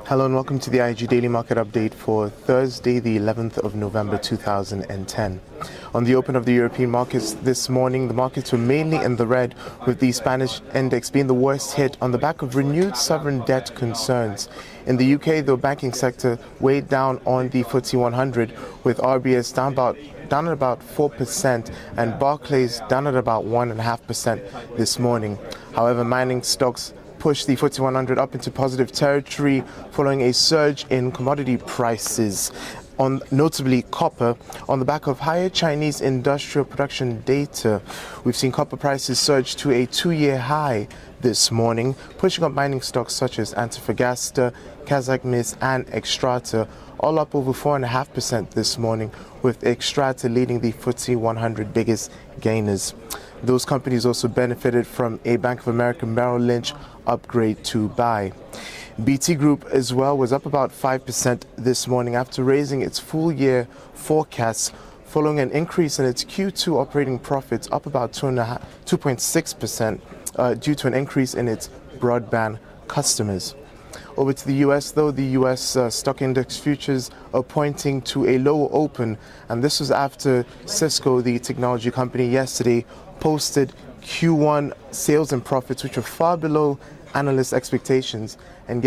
Hello and welcome to the IG Daily Market Update for Thursday, the 11th of November 2010. On the open of the European markets this morning, the markets were mainly in the red, with the Spanish index being the worst hit on the back of renewed sovereign debt concerns. In the UK, the banking sector weighed down on the FTSE 100, with RBS down at about 4% and Barclays down at about 1.5% this morning. However, mining stocks pushed the FTSE 100 up into positive territory following a surge in commodity prices, notably copper, on the back of higher Chinese industrial production data. We've seen copper prices surge to a two-year high this morning, pushing up mining stocks such as Antofagasta, Kazakhmys and Xstrata, all up over 4.5% this morning, with Xstrata leading the FTSE 100 biggest gainers. Those companies also benefited from a Bank of America Merrill Lynch upgrade to buy. BT Group as well was up about 5% this morning after raising its full year forecasts following an increase in its Q2 operating profits, up about 2.6% due to an increase in its broadband customers. Over to the US, though, the US stock index futures are pointing to a lower open, and this was after Cisco, the technology company, yesterday posted Q1 sales and profits which were far below analyst expectations and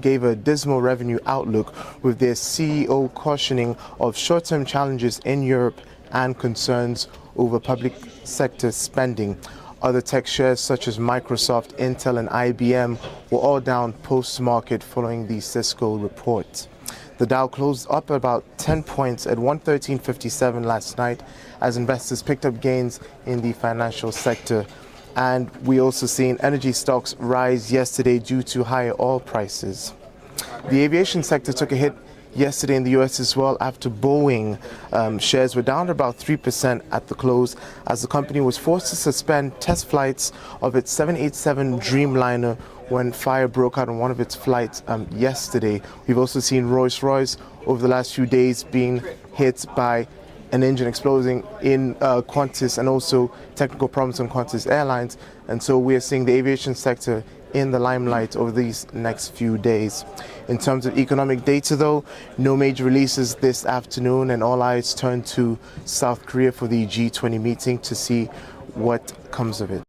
gave a dismal revenue outlook, with their CEO cautioning of short-term challenges in Europe and concerns over public sector spending. Other tech shares such as Microsoft, Intel and IBM were all down post-market following the Cisco report. The Dow closed up about 10 points at 113.57 last night as investors picked up gains in the financial sector. And we also seen energy stocks rise yesterday due to higher oil prices. The aviation sector took a hit yesterday in the US as well after Boeing shares were down about 3% at the close, as the company was forced to suspend test flights of its 787 Dreamliner when fire broke out on one of its flights yesterday. We've also seen Rolls-Royce over the last few days being hit by an engine exploding in Qantas, and also technical problems on Qantas Airlines. And so we are seeing the aviation sector in the limelight over these next few days. In terms of economic data, though, no major releases this afternoon, and all eyes turn to South Korea for the G20 meeting to see what comes of it.